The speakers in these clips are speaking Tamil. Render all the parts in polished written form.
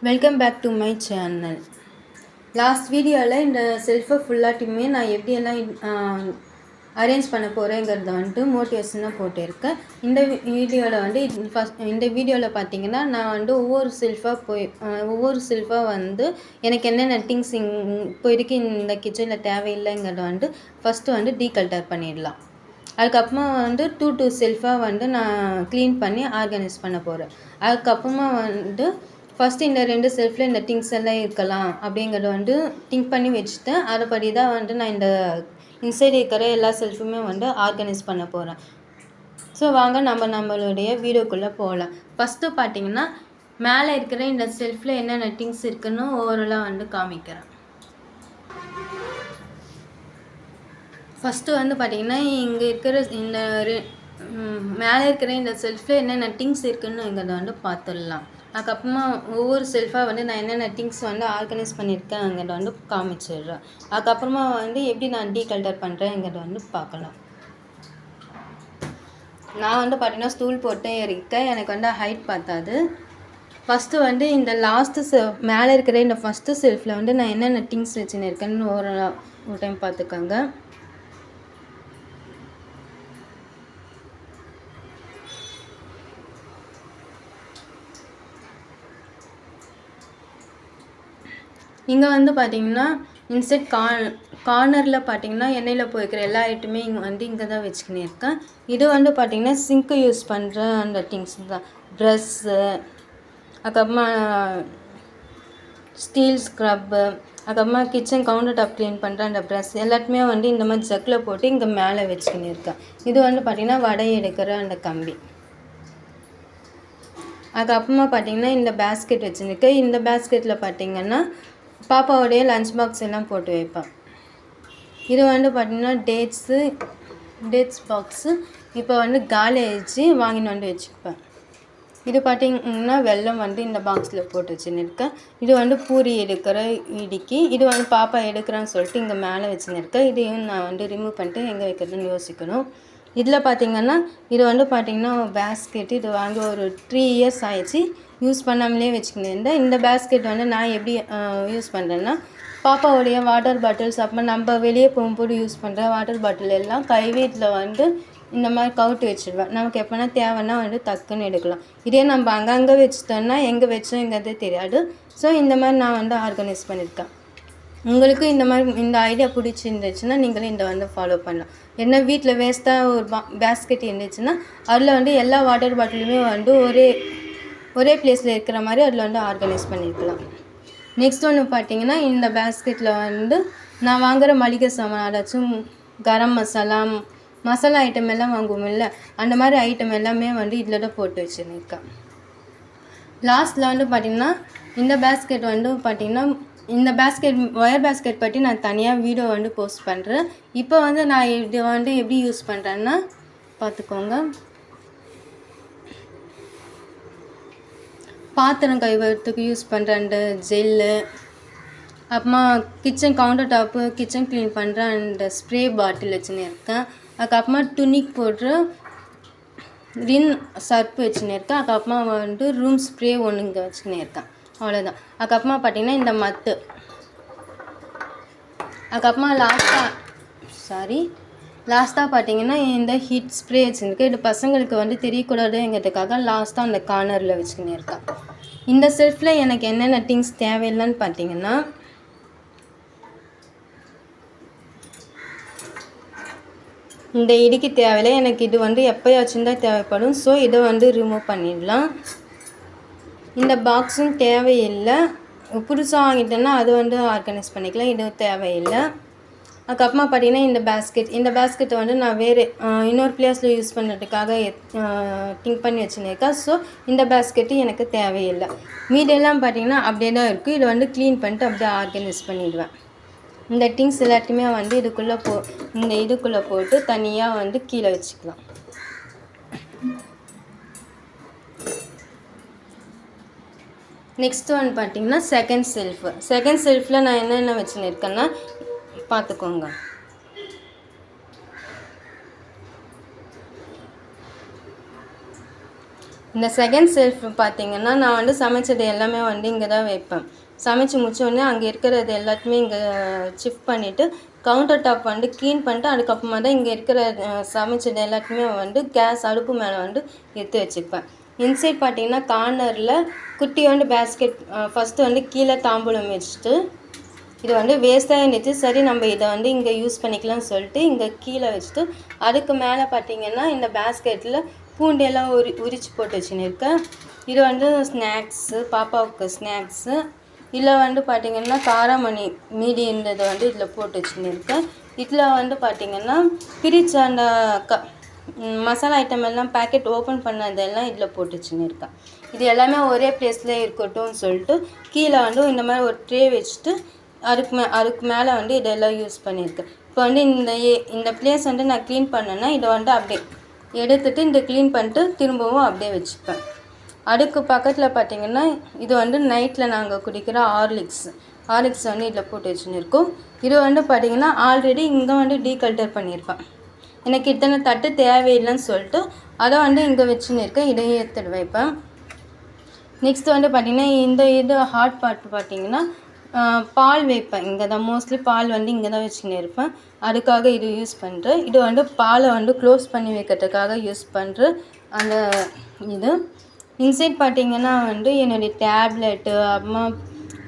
Welcome back to my channel. Last வீடியோவில் இந்த செல்ஃபை ஃபுல்லாட்டியுமே நான் எப்படியெல்லாம் அரேஞ்ச் பண்ண போகிறேங்கிறத வந்துட்டு மோட்டிவேஷனாக போட்டிருக்கேன். இந்த வீடியோவில் பார்த்தீங்கன்னா நான் வந்து ஒவ்வொரு செல்ஃபாக வந்து எனக்கு என்னென்ன திங்ஸ் இப்போதைக்கு இந்த கிச்சனில் தேவையில்லைங்கிறத வந்து ஃபஸ்ட்டு வந்து டீகல்டர் பண்ணிடலாம். அதுக்கப்புறமா வந்து டூ செல்ஃபாக வந்து நான் க்ளீன் பண்ணி ஆர்கனைஸ் பண்ண போகிறேன். அதுக்கப்புறமா வந்து ஃபஸ்ட்டு இந்த 2 செல்ஃபில் இந்த திங்ஸ் எல்லாம் இருக்கலாம் அப்படிங்கிறத வந்து திங்க் பண்ணி வச்சுட்டேன். அதுபடி தான் வந்து நான் இந்த இன்சைடு இருக்கிற எல்லா செல்ஃபுமே வந்து ஆர்கனைஸ் பண்ண போகிறேன். ஸோ வாங்க நம்மளுடைய வீடியோக்குள்ளே போகலாம். ஃபஸ்ட்டு பார்த்தீங்கன்னா மேலே இருக்கிற இந்த செல்ஃபில் என்னென்ன திங்ஸ் இருக்குன்னு ஓவராலாக வந்து காமிக்கிறேன். ஃபஸ்ட்டு வந்து பார்த்திங்கன்னா இங்கே இருக்கிற இந்த மேலே இருக்கிற இந்த செல்ஃபில் என்னென்ன திங்ஸ் இருக்குன்னுங்கிறத வந்து பார்த்துடலாம். அதுக்கப்புறமா ஒவ்வொரு செல்ஃபாக வந்து நான் என்னென்ன திங்ஸ் வந்து ஆர்கனைஸ் பண்ணியிருக்கேங்கிறத வந்து காமிச்சிடுறேன். அதுக்கப்புறமா வந்து எப்படி நான் டீகல்டர் பண்ணுறேங்கிறத வந்து பார்க்கலாம். நான் வந்து பார்த்திங்கன்னா ஸ்டூல் போட்டு இருக்கேன். எனக்கு வந்து ஹைட் பார்த்தாது. ஃபஸ்ட்டு வந்து இந்த மேலே இருக்கிற இந்த ஃபஸ்ட்டு செல்ஃபில் வந்து நான் என்னென்ன திங்ஸ் வச்சுன்னு இருக்கேன்னு ஒரு டைம் பார்த்துக்கோங்க. இங்கே வந்து பார்த்திங்கன்னா இன்சைட் கார்னரில் பார்த்திங்கன்னா எண்ணெயில் போய்க்கிற எல்லா ஐட்டமே இங்கே தான் வச்சுக்கின்னு இருக்கேன். இது வந்து பார்த்திங்கன்னா சிங்க்கு யூஸ் பண்ணுற அந்த திங்ஸ் தான். ப்ரஷ்ஷு, அதுக்கப்புறமா ஸ்டீல் ஸ்க்ரப்பு, அதுக்கப்புறமா கிச்சன் கவுண்டர் டாப் க்ளீன் பண்ணுற அந்த ப்ரஷ் எல்லாத்தையுமே வந்து இந்த மாதிரி ஜக்கில் போட்டு இங்கே மேலே வச்சுக்கின்னு இருக்கேன். இது வந்து பார்த்திங்கன்னா வடை எடுக்கிற அந்த கம்பி. அதுக்கப்புறமா பார்த்திங்கன்னா இந்த பேஸ்கெட் வச்சுருக்கேன். இந்த பேஸ்கெட்டில் பார்த்திங்கன்னா பாப்பாவோடைய லஞ்ச் பாக்ஸ் எல்லாம் போட்டு வைப்பேன். இது வந்து பார்த்திங்கன்னா டேட்ஸ் பாக்ஸு இப்போ வந்து காலி ஆயிடுச்சு, வாங்கின்னு வந்து வச்சுப்பேன். இது பார்த்திங்கன்னா வெல்லம் வந்து இந்த பாக்ஸில் போட்டு வச்சுன்னு இருக்கேன். இது வந்து பூரி எடுக்கிற இடிக்கி. இது வந்து பாப்பா எடுக்கிறான்னு சொல்லிட்டு இங்கே மேலே வச்சுன்னு இருக்கேன். இதையும் நான் வந்து ரிமூவ் பண்ணிட்டு எங்கே வைக்கிறதுன்னு யோசிக்கணும். இதில் பார்த்திங்கன்னா இது வந்து பார்த்திங்கன்னா பேஸ்கெட். இது வாங்கி ஒரு 3 இயர்ஸ் ஆயிடுச்சு, யூஸ் பண்ணாமலே வச்சுக்கின்னு இருந்தேன். இந்த பேஸ்கெட் வந்து நான் எப்படி யூஸ் பண்ணுறேன்னா, பாப்பாவுடைய வாட்டர் பாட்டில்ஸ், அப்புறம் நம்ம வெளியே போகும்போது யூஸ் பண்ணுற வாட்டர் பாட்டில் எல்லாம் வீட்டில் வந்து இந்த மாதிரி கவுட்டு வச்சுடுவேன். நமக்கு எப்போனா தேவைன்னா வந்து டக்குன்னு எடுக்கலாம். இதே நம்ம அங்கங்கே வச்சுட்டோன்னா எங்கே வச்சோங்கிறதே தெரியாது. ஸோ இந்த மாதிரி நான் வந்து ஆர்கனைஸ் பண்ணியிருக்கேன். உங்களுக்கு இந்த மாதிரி இந்த ஐடியா பிடிச்சிருந்துச்சுன்னா நீங்களும் இந்த வந்து ஃபாலோ பண்ணலாம். என்ன வீட்டில் வேஸ்ட்டாக ஒரு பேஸ்கெட் இருந்துச்சுன்னா அதில் வந்து எல்லா வாட்டர் பாட்டிலுமே வந்து ஒரே பிளேஸில் இருக்கிற மாதிரி அதில் வந்து ஆர்கனைஸ் பண்ணியிருக்கலாம். நெக்ஸ்ட் ஒன்று பார்த்திங்கன்னா இந்த பேஸ்கெட்டில் வந்து நான் வாங்குகிற மளிகை சாமான், அதாச்சும் கரம் மசாலா ஐட்டம் எல்லாம் வாங்குவோம் இல்லை, அந்த மாதிரி ஐட்டம் எல்லாமே வந்து இதில் தான் போட்டு வச்சுருக்கேன். லாஸ்ட்டில் வந்து பார்த்திங்கன்னா இந்த பேஸ்கெட் வந்து பார்த்திங்கன்னா இந்த ஒயர் பேஸ்கெட் பற்றி நான் தனியாக வீடியோ வந்து போஸ்ட் பண்ணுறேன். இப்போ வந்து நான் இது வந்து எப்படி யூஸ் பண்ணுறேன்னா பார்த்துக்கோங்க. பாத்திரம் கழுவுறதுக்கு யூஸ் பண்ணுற அந்த ஜெல்லு, அப்புறமா kitchen counter top, kitchen clean பண்ணுற அந்த ஸ்ப்ரே பாட்டில் வச்சுன்னு இருக்கேன். அதுக்கப்புறமா துணிக்கு போடுற ரின் சர்ப்பு வச்சுன்னு இருக்கேன். அதுக்கப்புறமா வந்து ரூம் ஸ்ப்ரே ஒன்று இங்கே வச்சுன்னு இருக்கேன். அவ்வளோதான். அதுக்கப்புறமா பார்த்திங்கன்னா இந்த மத்து. அதுக்கப்புறமா லாஸ்ட்டாக பார்த்திங்கன்னா இந்த ஹீட் ஸ்ப்ரே வச்சுருக்கேன். இது பசங்களுக்கு வந்து தெரியக்கூடாதுங்கிறதுக்காக லாஸ்ட்டாக அந்த கார்னரில் வச்சுக்கின்னு இருக்கேன். இந்த செல்ஃபில் எனக்கு என்னென்ன திங்ஸ் தேவையில்லைன்னு பார்த்திங்கன்னா இந்த இடிக்கு தேவையில்லை, எனக்கு இது வந்து எப்போயாச்சும் தான் தேவைப்படும். ஸோ இதை வந்து ரிமூவ் பண்ணிடலாம். இந்த பாக்ஸும் தேவையில்லை, புதுசாக வாங்கிட்டேன்னா அது வந்து ஆர்கனைஸ் பண்ணிக்கலாம். இது தேவையில்லை. அதுக்கப்புறமா பார்த்திங்கன்னா இந்த பேஸ்கெட்டை வந்து நான் வேறு இன்னொரு பிளேஸில் யூஸ் பண்ணுறதுக்காக திங்க் பண்ணி வச்சுருக்கேன். ஸோ இந்த பேஸ்கெட்டு எனக்கு தேவையில்லை. மீதெல்லாம் பார்த்திங்கன்னா அப்படியே தான் இருக்குது. இதை வந்து க்ளீன் பண்ணிட்டு அப்படியே ஆர்கனைஸ் பண்ணிவிடுவேன். இந்த திங்ஸ் எல்லாத்தையுமே வந்து இதுக்குள்ளே போட்டு தனியாக வந்து கீழே வச்சுக்கலாம். நெக்ஸ்ட் ஒன் பார்த்திங்கன்னா செகண்ட் செல்ஃபில் நான் என்னென்ன வச்சுன்னு இருக்கேன்னா பார்த்துக்கோங்க. இந்த செகண்ட் செல்ஃப் பார்த்தீங்கன்னா நான் வந்து சமைச்சது எல்லாமே வந்து இங்கே தான் வைப்பேன். சமைச்சு முடிச்சோடனே அங்கே இருக்கிறது எல்லாத்தையுமே இங்கே ஷிஃப்ட் பண்ணிவிட்டு கவுண்டர் டாப் வந்து க்ளீன் பண்ணிட்டு அதுக்கப்புறமா தான் இங்கே இருக்கிற சமைச்சது எல்லாத்தையுமே வந்து கேஸ் அடுப்பு மேலே வந்து எடுத்து வச்சுப்பேன். இன்சைட் பார்த்தீங்கன்னா கார்னரில் குட்டி வந்து பேஸ்கெட் ஃபஸ்ட்டு வந்து கீழே தாம்பூலம் வச்சுட்டு இது வந்து வேஸ்ட்டாக இருந்துச்சு, சரி நம்ம இதை வந்து இங்கே யூஸ் பண்ணிக்கலாம்னு சொல்லிட்டு இங்கே கீழே வச்சுட்டு அதுக்கு மேலே பார்த்தீங்கன்னா இந்த பேஸ்கெட்டில் பூண்டெல்லாம் உரிச்சு போட்டு வச்சுன்னு இருக்கேன். இது வந்து ஸ்நாக்ஸு, பாப்பாவுக்கு ஸ்நாக்ஸு. இதில் வந்து பார்த்திங்கன்னா காராமணி மீதி இருந்ததை வந்து இதில் போட்டு வச்சுன்னு இருக்கேன். இதில் வந்து பார்த்திங்கன்னா பிரிச்ச அந்த மசாலா ஐட்டம் எல்லாம் பேக்கெட் ஓப்பன் பண்ணதெல்லாம் இதில் போட்டு வச்சுன்னு இருக்கேன். இது எல்லாமே ஒரே ப்ளேஸில் இருக்கட்டும்னு சொல்லிட்டு கீழே வந்து இந்த மாதிரி ஒரு ட்ரே வச்சுட்டு அதுக்கு மேலே வந்து இதெல்லாம் யூஸ் பண்ணியிருக்கேன். இப்போ வந்து இந்த ப்ளேஸ் வந்து நான் க்ளீன் பண்ணேன்னா இதை வந்து அப்படியே எடுத்துகிட்டு இந்த க்ளீன் பண்ணிட்டு திரும்பவும் அப்படியே வச்சுப்பேன். அதுக்கு பக்கத்தில் பார்த்திங்கன்னா இது வந்து நைட்டில் நாங்கள் குடிக்கிற ஹார்லிக்ஸ் வந்து இதில் போட்டு வச்சுன்னு இருக்கோம். இது வந்து பார்த்திங்கன்னா ஆல்ரெடி இங்கே வந்து டீகல்டர் பண்ணியிருப்பேன். எனக்கு இத்தனை தட்டு தேவையில்லைன்னு சொல்லிட்டு அதை வந்து இங்கே வச்சுன்னு இருக்கேன். இதையும் எடுத்துகிட்டு வைப்பேன். நெக்ஸ்ட் வந்து பார்த்திங்கன்னா இது ஹாட் பாட் பார்த்திங்கன்னா பால் வைப்பேன். இங்கே தான் மோஸ்ட்லி பால் வந்து இங்கே தான் வச்சுன்னு இருப்பேன். அதுக்காக இது யூஸ் பண்ணுறேன். இது வந்து பாலை வந்து க்ளோஸ் பண்ணி வைக்கிறதுக்காக யூஸ் பண்ணுற அந்த இது. இன்சைட் பார்த்திங்கன்னா வந்து என்னுடைய டேப்லெட்டு, அப்புறமா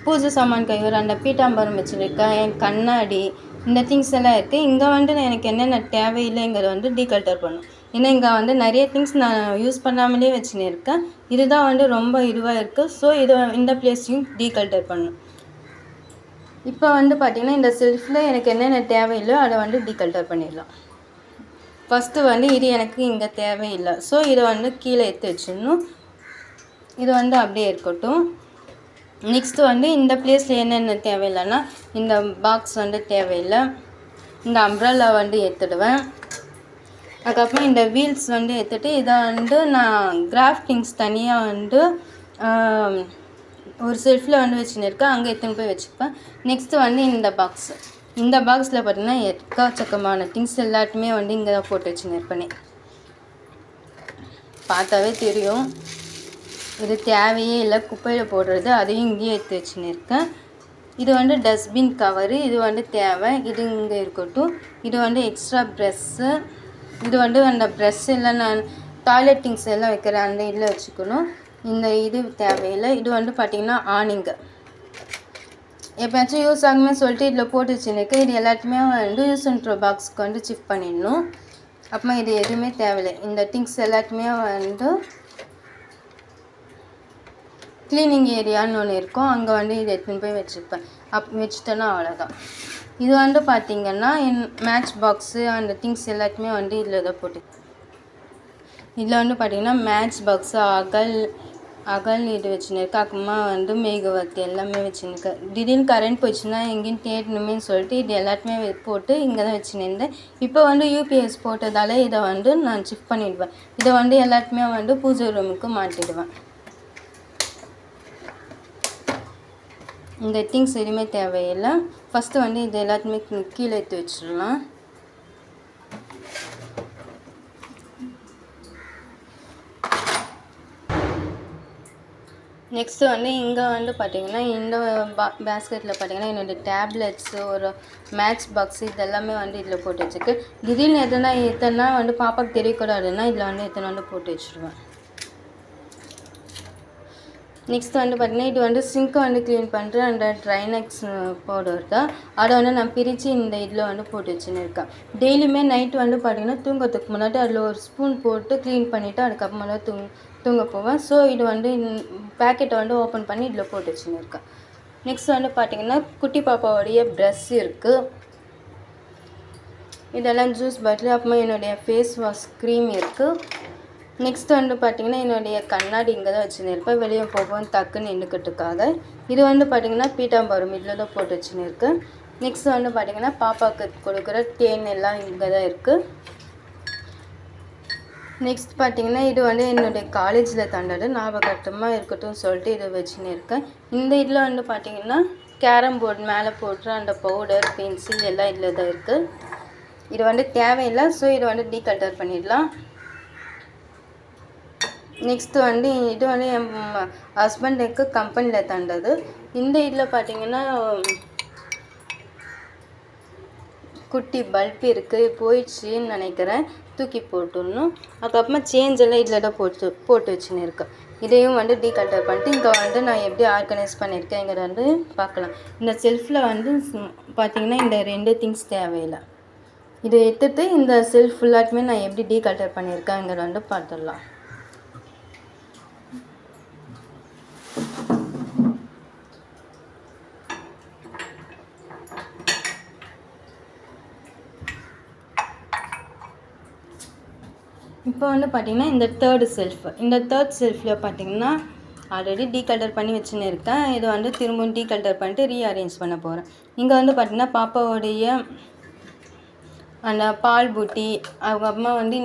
பூஜை சாமான் கைவர், அந்த பீட்டாம்பரம் வச்சுருக்கேன், என் கண்ணாடி, இந்த திங்ஸ் எல்லாம் இருக்குது. இங்கே வந்து எனக்கு என்னென்ன தேவையில்லைங்கிறத வந்து டீகல்டர் பண்ணும். ஏன்னா இங்கே வந்து நிறைய திங்ஸ் நான் யூஸ் பண்ணாமலே வச்சுன்னு இருக்கேன். இதுதான் வந்து ரொம்ப இதுவாக இருக்குது. ஸோ இந்த ப்ளேஸையும் டீகல்டர் பண்ணும். இப்போ வந்து பார்த்திங்கன்னா இந்த செல்ஃபில் எனக்கு என்னென்ன தேவையில்லையோ அதை வந்து டீகல்டர் பண்ணிடலாம். ஃபஸ்ட்டு வந்து இது எனக்கு இங்கே தேவையில்லை, ஸோ இதை வந்து கீழே எடுத்து வச்சிடணும். இது வந்து அப்படியே இருக்கட்டும். நெக்ஸ்ட்டு வந்து இந்த ப்ளேஸில் என்னென்ன தேவையில்லைன்னா இந்த பாக்ஸ் வந்து தேவையில்லை. இந்த அம்ப்ரெல்லா வந்து எடுத்துடுவேன். அதுக்கப்புறம் இந்த வீல்ஸ் வந்து எடுத்துகிட்டு இதை வந்து நான் கிராஃப்டிங்ஸ் தனியாக வந்து ஒரு செல்ஃபில் வந்து வச்சுன்னு இருக்கேன். அங்கே எடுத்துன்னு போய் வச்சுப்பேன். நெக்ஸ்ட்டு வந்து இந்த பாக்ஸில் பார்த்திங்கன்னா எக்கச்சக்கமான திங்ஸ் எல்லாத்தையுமே வந்து இங்கே தான் போட்டு வச்சுன்னு இருப்பேனே. பார்த்தாவே தெரியும் இது தேவையே இல்லை, குப்பையில் போடுறது. அதையும் இங்கேயே எடுத்து வச்சுன்னு இருக்கேன். இது வந்து டஸ்ட்பின் கவரு, இது வந்து தேவை, இது இங்கே இருக்கட்டும். இது வந்து எக்ஸ்ட்ரா ப்ரெஷ்ஷு, இது வந்து அந்த ப்ரெஷ் எல்லாம் நான் டாய்லெட் திங்ஸ் எல்லாம் வைக்கிற அந்த இதில் வச்சுக்கணும். இந்த இது தேவையில்லை. இது வந்து பார்த்திங்கன்னா ஆனிங்க எப்போயாச்சும் யூஸ் ஆகுமே சொல்லிட்டு இதில் போட்டு வச்சுருக்கேன். இது எல்லாத்தையுமே வந்து யூஸ் அண்ட் த்ரோ பாக்ஸுக்கு வந்து ஷிஃப்ட் பண்ணிடணும். அப்புறமா இது எதுவுமே தேவையில்லை. இந்த திங்ஸ் எல்லாத்தையுமே வந்து க்ளீனிங் ஏரியான்னு ஒன்று இருக்கும், அங்கே வந்து இதை எடுத்துன்னு போய் வச்சுப்பேன். வச்சுட்டேன்னா அவ்வளோதான். இது வந்து பார்த்திங்கன்னா மேட்ச் பாக்ஸு அந்த திங்ஸ் எல்லாத்தையுமே வந்து இதில் தான் போட்டு இதில் வந்து பார்த்திங்கன்னா மேட்ச் பாக்ஸு, அகல் இது வச்சுன்னு இருக்கேன். அப்புறமா வந்து மேகவத்தி எல்லாமே வச்சுன்னு இருக்கேன். திடீர்னு கரண்ட் போயிடுச்சுன்னா எங்கேயும் தேடணுமே சொல்லிட்டு இது எல்லாத்தையுமே போட்டு இங்கே தான் வச்சுன்னு இருந்தேன். இப்போ வந்து யூபிஎஸ் போட்டதால் இதை வந்து நான் ஷிஃப்ட் பண்ணிவிடுவேன். இதை வந்து எல்லாத்தையுமே வந்து பூஜை ரூமுக்கு மாட்டிடுவேன். இந்த திங்ஸ் எதுவுமே தேவையில்லை. ஃபஸ்ட்டு வந்து இது எல்லாத்தையுமே கீழே எடுத்து வச்சிடலாம். நெக்ஸ்ட்டு வந்து இங்கே வந்து பார்த்திங்கன்னா இந்த பேஸ்கெட்டில் பார்த்திங்கன்னா என்னோடய டேப்லெட்ஸு, ஒரு மேட்ச் பாக்ஸு இதெல்லாமே வந்து இதில் போட்டு வச்சுருக்கு. திடீர்னு எத்தனை வந்து பாப்பாவுக்கு தெரியக்கூடாதுன்னா இதில் வந்து எத்தனை வந்து போட்டு வச்சுருவேன். நெக்ஸ்ட் வந்து பார்த்திங்கன்னா இது வந்து சிங்க்கை வந்து க்ளீன் பண்ணுற அந்த ட்ரைனக்ஸ் பவுடர் தான். அதை வந்து நான் பிரித்து இந்த இதில் வந்து போட்டு வச்சுன்னு இருக்கேன். டெய்லியுமே நைட்டு வந்து பார்த்திங்கன்னா தூங்கறதுக்கு முன்னாடி அதில் ஒரு ஸ்பூன் போட்டு க்ளீன் பண்ணிவிட்டு அதுக்கப்புறமா தான் தூங்க போவேன். ஸோ இது வந்து பேக்கெட்டை வந்து ஓப்பன் பண்ணி இதில் போட்டு வச்சுன்னு இருக்கேன். நெக்ஸ்ட் வந்து பார்த்திங்கன்னா குட்டி பாப்பாவோடைய ப்ரஷ் இருக்குது. இதெல்லாம் ஜூஸ் பாட்டில். அப்புறமா என்னுடைய ஃபேஸ் வாஷ் க்ரீம் இருக்குது. நெக்ஸ்ட் வந்து பார்த்திங்கன்னா என்னுடைய கண்ணாடி இங்கே தான் வச்சுன்னு இருப்பேன், வெளியே போகும் டக்குன்னு நின்றுக்கிறதுக்காக. இது வந்து பார்த்திங்கன்னா பீட்டாம்பரம் இதில் தான் போட்டு வச்சுன்னு இருக்கேன். நெக்ஸ்ட் வந்து பார்த்திங்கன்னா பாப்பாவுக்கு கொடுக்குற தேன் எல்லாம் இங்கே தான் இருக்குது. நெக்ஸ்ட் பார்த்திங்கன்னா இது வந்து என்னுடைய காலேஜில் தந்தது ஞாபகமாக இருக்கட்டும் சொல்லிட்டு இதை வச்சுன்னு இருக்கேன். இந்த இதில் வந்து பார்த்திங்கன்னா கேரம் போர்டு மேலே போட்டுற அந்த பவுடர், பென்சில் எல்லாம் இதில் தான் இருக்குது. இது வந்து தேவையில்லை, ஸோ இதை வந்து டீகல்டர் பண்ணிடலாம். நெக்ஸ்ட்டு வந்து இது வந்து என் ஹஸ்பண்டுக்கு கம்பெனியில் தந்தது. இந்த இதில் பார்த்தீங்கன்னா குட்டி பல்ப் இருக்குது, போயிடுச்சுன்னு நினைக்கிறேன், தூக்கி போட்டுடணும். அதுக்கப்புறமா சேஞ்ச் எல்லாம் இதில் தான் போட்டு வச்சுன்னு இருக்கேன். இதையும் வந்து டீகல்டர் பண்ணிட்டு இங்கே வந்து நான் எப்படி ஆர்கனைஸ் பண்ணியிருக்கேங்கிறத வந்து பார்க்கலாம். இந்த செல்ஃபில் வந்து பார்த்திங்கன்னா இந்த 2 திங்ஸ் தேவையில்லை. இதை எடுத்துட்டு இந்த செல்ஃப் ஃபுல்லாட்டுமே நான் எப்படி டீகல்டர் பண்ணியிருக்கேங்கிறத வந்து பார்த்துடலாம். இப்போ வந்து பார்த்திங்கன்னா இந்த தேர்ட் செல்ஃபில் பார்த்திங்கன்னா ஆல்ரெடி டீகல்டர் பண்ணி வச்சுன்னு இருக்கேன். இது வந்து திரும்பவும் டீகல்டர் பண்ணிட்டு ரீஅரேஞ்ச் பண்ண போகிறேன். இங்கே வந்து பார்த்திங்கன்னா பாப்பாவோடைய அந்த பால் பூட்டி, அதுக்கப்புறமா வந்து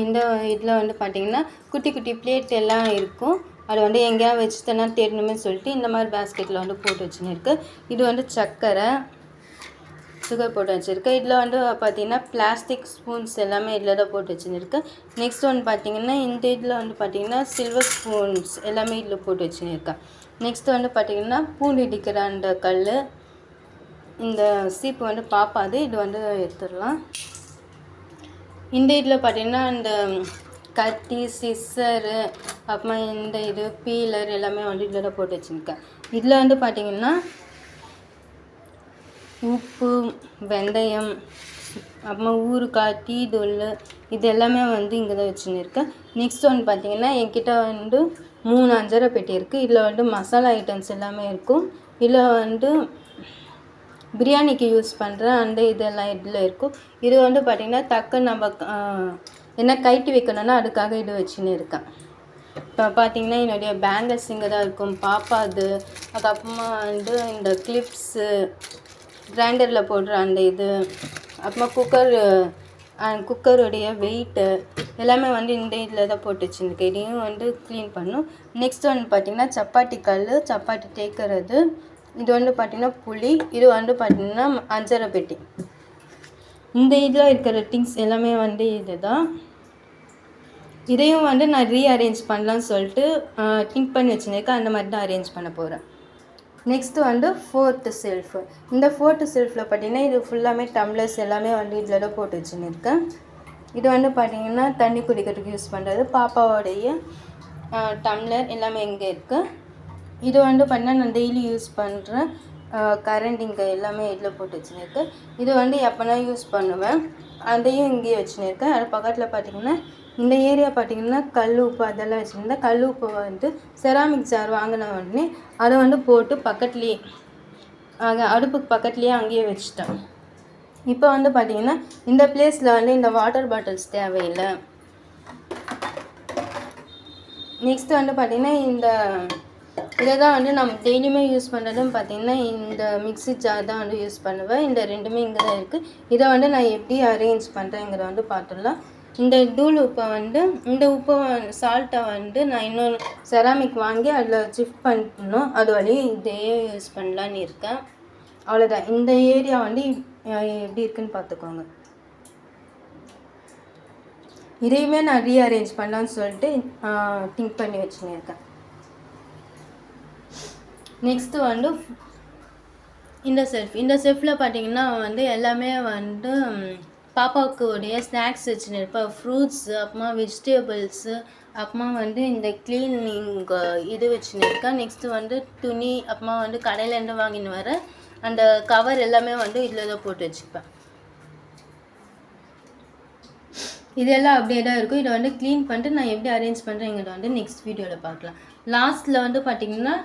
இந்த இதில் வந்து பார்த்திங்கன்னா குட்டி குட்டி பிளேட் எல்லாம் இருக்கும். அதை வந்து எங்கேயா வச்சுட்டேன்னா தேடணுமே சொல்லிட்டு இந்த மாதிரி பேஸ்கெட்டில் வந்து போட்டு வச்சுன்னு இருக்குது. இது வந்து சர்க்கரை, சுகர் போட்டு வச்சுருக்கேன். இதில் வந்து பார்த்திங்கன்னா பிளாஸ்டிக் ஸ்பூன்ஸ் எல்லாமே இதில் தான் போட்டு வச்சுருக்கேன். நெக்ஸ்ட் ஒன்று பார்த்திங்கன்னா இந்த இதில் வந்து பார்த்திங்கன்னா சில்வர் ஸ்பூன்ஸ் எல்லாமே இதில் போட்டு வச்சுருக்கேன். நெக்ஸ்ட் வந்து பார்த்திங்கன்னா பூண்டு இடிக்கிற அந்த கல், இந்த சீப்பு வந்து பாப்பாது, இது வந்து எடுத்துடலாம். இந்த இதில் பார்த்திங்கன்னா அந்த கத்தி, சிஸ்ஸரு, அப்புறமா இந்த இது பீலர் எல்லாமே வந்து இதில் தான் போட்டு வச்சுருக்கேன். இதில் வந்து பார்த்திங்கன்னா உப்பு, வெந்தயம், அப்புறமா ஊறுகாய், டீ தூள் இது எல்லாமே வந்து இங்கே தான் வச்சுன்னு இருக்கேன். நெக்ஸ்ட் ஒன்று பார்த்திங்கன்னா என்கிட்ட வந்து 3 அஞ்சரை பெட்டி இருக்குது. இதில் வந்து மசாலா ஐட்டம்ஸ் எல்லாமே இருக்கும். இதில் வந்து பிரியாணிக்கு யூஸ் பண்ணுற அந்த இதெல்லாம் இதில் இருக்கும். இது வந்து பார்த்திங்கன்னா டக்குன்னு நம்ம என்ன கைட்டு வைக்கணும்னா அதுக்காக இது வச்சுன்னு இருக்கேன். இப்போ பார்த்திங்கன்னா என்னுடைய பேங்கிள்ஸ் இங்கே தான் இருக்கும், பாப்பாது. அதுக்கப்புறமா வந்து இந்த கிளிப்ஸு, கிரைண்டரில் போடுற அந்த இது, அப்புறமா குக்கருடைய வெயிட்டு எல்லாமே வந்து இந்த இதில் தான் போட்டு வச்சுருக்கேன். இதையும் வந்து க்ளீன் பண்ணும். நெக்ஸ்ட் வந்து பார்த்திங்கன்னா சப்பாத்தி கல், சப்பாத்தி தேய்க்கிறது. இது வந்து பார்த்திங்கன்னா புளி, இது வந்து பார்த்திங்கன்னா அஞ்சரை பெட்டி. இந்த இதில் இருக்கிற திங்ஸ் எல்லாமே வந்து இது தான். இதையும் வந்து நான் ரீஅரேஞ்ச் பண்ணலான்னு சொல்லிட்டு திங்க் பண்ணி வச்சுருக்கேன். அந்த மாதிரி தான் அரேஞ்ச் பண்ண போகிறேன். நெக்ஸ்ட்டு வந்து 4th செல்ஃபு. இந்த 4th செல்ஃபில் பார்த்திங்கன்னா இது ஃபுல்லாமே டம்ளர்ஸ் எல்லாமே வந்து இதில் தான் போட்டு வச்சுன்னு இருக்கேன். இது வந்து பார்த்திங்கன்னா தண்ணி குடிக்கிறதுக்கு யூஸ் பண்ணுறது. பாப்பாவோடைய டம்ளர் எல்லாமே இங்கே இருக்குது. இது வந்து பார்த்திங்கன்னா நான் டெய்லி யூஸ் பண்ணுறேன் கரண்ட் இங்கே எல்லாமே இதில் போட்டு வச்சுன்னு இருக்கேன். இது வந்து எப்போனா யூஸ் பண்ணுவேன், அதையும் இங்கேயே வச்சுன்னு இருக்கேன். அது பக்கத்தில் பார்த்திங்கன்னா இந்த ஏரியா பார்த்திங்கன்னா கல் உப்பு அதெல்லாம் வச்சுருந்தேன். கல் உப்பு வந்து செராமிக் ஜார் வாங்கின உடனே அதை வந்து போட்டு பக்கத்துலேயே அடுப்புக்கு பக்கத்துலேயே அங்கேயே வச்சுட்டேன். இப்போ வந்து பார்த்திங்கன்னா இந்த பிளேஸில் வந்து இந்த வாட்டர் பாட்டில்ஸ் தேவையில்லை. நெக்ஸ்ட்டு வந்து பார்த்திங்கன்னா இதை தான் வந்து நம்ம டெய்லியுமே யூஸ் பண்ணுறதுன்னு பார்த்திங்கன்னா இந்த மிக்ஸி ஜார் தான் வந்து யூஸ் பண்ணுவேன். இந்த ரெண்டுமே இங்கே தான் இருக்குது. இதை வந்து நான் எப்படி அரேஞ்ச் பண்ணுறேங்கிறத வந்து பார்த்துடலாம். இந்த தூள் உப்பை வந்து இந்த உப்பை சால்ட்டை வந்து நான் இன்னொன்று செராமிக் வாங்கி அதில் ஷிஃப்ட் பண்ணணும். அது வழியும் இதையே யூஸ் பண்ணலான்னு இருக்கேன். அவ்வளோதான். இந்த ஏரியா வந்து எப்படி இருக்குன்னு பார்த்துக்கோங்க. இதையுமே நான் ரீஅரேஞ்ச் பண்ணலான்னு சொல்லிட்டு திங்க் பண்ணி வச்சுன்னு இருக்கேன். நெக்ஸ்ட்டு வந்து இந்த செல்ஃபில் பார்த்திங்கன்னா வந்து எல்லாமே வந்து பாப்பாவுக்கு உடைய ஸ்நாக்ஸ் வச்சுன்னு இருப்பேன். ஃப்ரூட்ஸு, அப்புறமா வெஜிடபிள்ஸு, அப்புறமா வந்து இந்த க்ளீனிங் இது வச்சுன்னு இருக்கேன். நெக்ஸ்ட்டு வந்து துணி, அப்புறமா வந்து கடையிலேருந்து வாங்கின்னு வர அந்த கவர் எல்லாமே வந்து இதில் தான் போட்டு வச்சுப்பேன். இதெல்லாம் அப்படியே தான் இருக்கும். இதை வந்து க்ளீன் பண்ணிட்டு நான் எப்படி அரேஞ்ச் பண்ணுறேங்கிறத வந்து நெக்ஸ்ட் வீடியோவில் பார்க்கலாம். லாஸ்ட்டில் வந்து பார்த்திங்கன்னா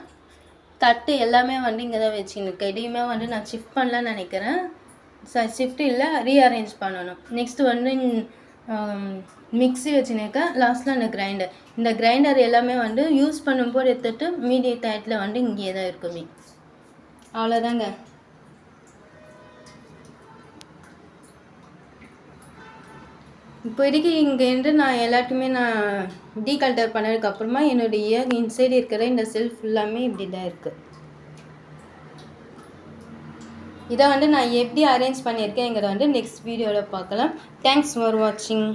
தட்டு எல்லாமே வந்து இங்கே தான் வச்சுன்னு இருக்கேன். இதையுமே வந்து நான் ஷிஃப்ட் பண்ணலான்னு நினைக்கிறேன். ஷிஃப்ட் இல்லை, ரீஅரேஞ்ச் பண்ணணும். நெக்ஸ்ட்டு வந்து மிக்ஸி வச்சுருக்கேன். லாஸ்ட்டில் இந்த கிரைண்டர் எல்லாமே வந்து யூஸ் பண்ணும்போது எடுத்துகிட்டு மீதி டயத்தில் வந்து இங்கே தான் இருக்குமே. அவ்வளோதாங்க. இப்போதைக்கு இங்கேருந்து நான் எல்லாத்தையுமே நான் டீகல்டர் பண்ணதுக்கப்புறமா என்னுடைய இன்சைடு இருக்கிற இந்த செல்ஃப் ஃபுல்லாமே இப்படி தான் இருக்குது. இதை வந்து நான் எப்படி அரேஞ்ச் பண்ணியிருக்கேங்கிறத வந்து நெக்ஸ்ட் வீடியோவில் பார்க்கலாம். தேங்க்ஸ் ஃபார் வாட்சிங்.